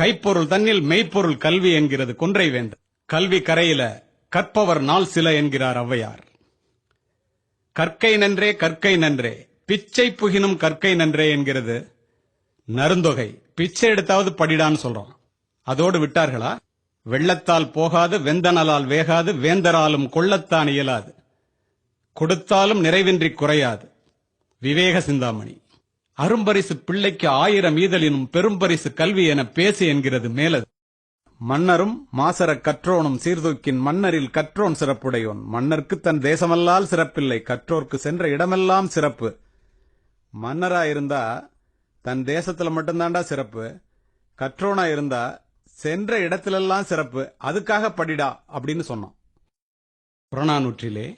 கைப்பொருள் தன்னில் மெய்ப்பொருள் கல்வி என்கிறது கொன்றை வேந்த. கல்வி கரையில கற்பவர் நாள் சில என்கிறார் ஔவையார். கற்கை நன்றே கற்கை நன்றே பிச்சை புகினும் கற்கை நன்றே என்கிறது நருந்தொகை. பிச்சை எடுத்தாவது படிடான்னு சொல்றோம். அதோடு விட்டார்களா? வெள்ளத்தால் போகாது வெந்தனலால் வேகாது வேந்தராலும் கொள்ளத்தான் இயலாது கொடுத்தாலும் நிறைவின்றி குறையாது விவேக சிந்தாமணி. அரும்பரிசு பிள்ளைக்கு 1000 ஈதலினும் பெரும்பரிசு கல்வி என பேசு என்கிறது மேலது. மன்னரும் மாசரக் கற்றோனும் சீர்தூக்கின் மன்னரில் கற்றோன் சிறப்புடையோன். மன்னர்க்கு தன் தேசமல்லால் சிறப்பில்லை கற்றோர்க்கு சென்ற இடமெல்லாம் சிறப்பு. மன்னரா இருந்தா தன் தேசத்துல மட்டும்தாண்டா சிறப்பு, கற்றோனா இருந்தா சென்ற இடத்திலெல்லாம் சிறப்பு, அதுக்காக படிடா அப்படின்னு சொன்னான். புறநானூற்றிலே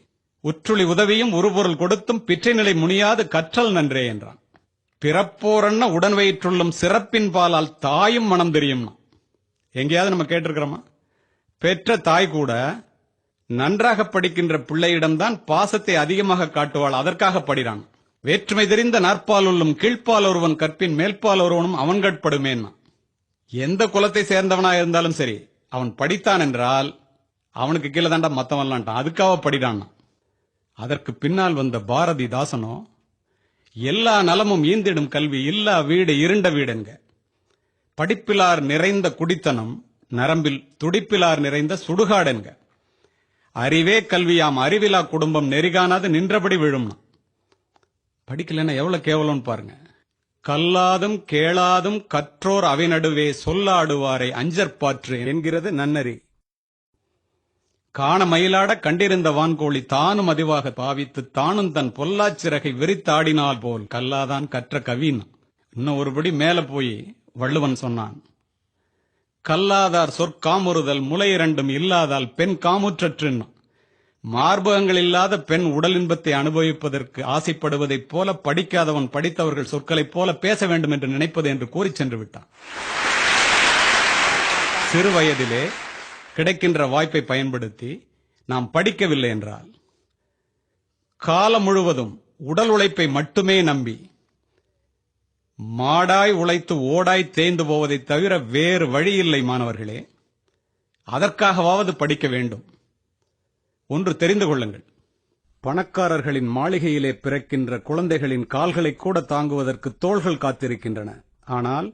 உற்றுளி உதவியும் உருபொருள் கொடுத்தும் பிற்றை நிலை முனியாது கற்றல் நன்றே என்றான். பிறப்போரன்ன உடன் வயிற்றுள்ளும் சிறப்பின் பாலால் தாயும் மனம் தெரியும்னா. எங்கேயாவது நம்ம கேட்டிருக்கிறோமா? பெற்ற தாய் கூட நன்றாக படிக்கின்ற பிள்ளையிடம்தான் பாசத்தை அதிகமாக காட்டுவாள், அதற்காக படிறான். வேற்றுமை தெரிந்த நாற்பால் உள்ளும் கீழ்ப்பால் ஒருவன் கற்பின் மேல்பால் ஒருவனும் அவன்கட்படுமேன்னா. எந்த குலத்தை சேர்ந்தவனா இருந்தாலும் சரி, அவன் படித்தான் என்றால் அவனுக்கு கீழே தாண்டா மத்தவன்லான்ட்டான், அதுக்காக படிடான். அதற்கு பின்னால் வந்த பாரதிதாசனோ எல்லா நலமும் ஈந்திடும் கல்வி இல்லா வீடு இருண்ட வீடுங்க. படிப்பிலார் நிறைந்த குடித்தனம் நரம்பில் துடிப்பிலார் நிறைந்த சுடுகாடுங்க. அறிவே கல்வியாம் அறிவிலா குடும்பம் நெறிகானாது நின்றபடி விழும்னா. படிக்கலன்னா எவ்வளவு கேவலம்னு பாருங்க. கல்லாதும் கேளாதும் கற்றோர் அவை நடுவே சொல்லாடுவாரை அஞ்சற்பாற்று என்கிறது நன்னறி. காண மயிலாட கண்டிருந்த வான்கோழி தானும் அதிவாக பாவித்து தானும் தன் பொல்லாச்சிறகை விரித்தாடினால் போல் கல்லாதான் கற்ற கவின். இன்னும் ஒருபடி மேல போய் வள்ளுவன் சொன்னான், கல்லாதார் சொற்காமுறுதல் முளை இரண்டும் இல்லாதால் பெண் காமுற்றற்றுன்னு. மார்பகங்கள் இல்லாத பெண் உடல் இன்பத்தை அனுபவிப்பதற்கு ஆசைப்படுவதைப் போல படிக்காதவன் படித்தவர்கள் சொற்களைப் போல பேச வேண்டும் என்று நினைப்பது என்று கூறி சென்று விட்டான். சிறு வயதிலே கிடைக்கின்ற வாய்ப்பை பயன்படுத்தி நாம் படிக்கவில்லை என்றால் காலம் முழுவதும் உடல் உழைப்பை மட்டுமே நம்பி மாடாய் உழைத்து ஓடாய் தேய்ந்து போவதை தவிர வேறு வழியில்லை மாணவர்களே. அதற்காகவாவது படிக்க வேண்டும். ஒன்று தெரிந்து கொள்ளுங்கள், பணக்காரர்களின் மாளிகையிலே பிறக்கின்ற குழந்தைகளின் கால்களை கூட தாங்குவதற்கு தோள்கள் காத்திருக்கின்றன. ஆனால்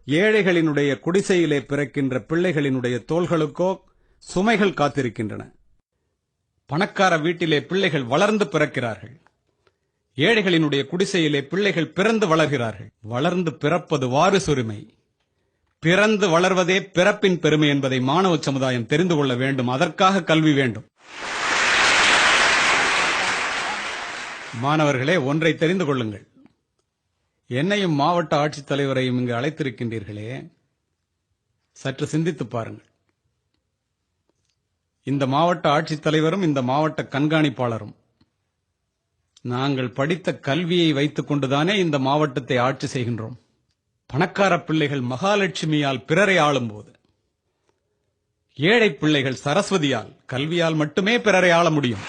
ஏழைகளினுடைய குடிசையிலே பிறக்கின்ற பிள்ளைகளினுடைய தோள்களுக்கோ சுமைகள் காத்திருக்கின்றன. பணக்கார வீட்டிலே பிள்ளைகள் வளர்ந்து பிறக்கிறார்கள், ஏழைகளினுடைய குடிசையிலே பிள்ளைகள் பிறந்து வளர்கிறார்கள். வளர்ந்து பிறப்பது வாரிசுரிமை, பிறந்து வளர்வதே பிறப்பின் பெருமை என்பதை மாணவ சமுதாயம் தெரிந்து கொள்ள வேண்டும். அதற்காக கல்வி வேண்டும். மாணவர்களே, ஒன்றை தெரிந்து கொள்ளுங்கள். என்னையும் மாவட்ட ஆட்சித்தலைவரையும் இங்கு அழைத்திருக்கின்றீர்களே, சற்று சிந்தித்து பாருங்கள். இந்த மாவட்ட ஆட்சித்தலைவரும் இந்த மாவட்ட கண்காணிப்பாளரும் நாங்கள் படித்த கல்வியை வைத்துக் கொண்டுதானே இந்த மாவட்டத்தை ஆட்சி செய்கின்றோம். பணக்கார பிள்ளைகள் மகாலட்சுமியால் பிறரை ஆளும் போது, ஏழை பிள்ளைகள் சரஸ்வதியால் கல்வியால் மட்டுமே பிறரை ஆள முடியும்.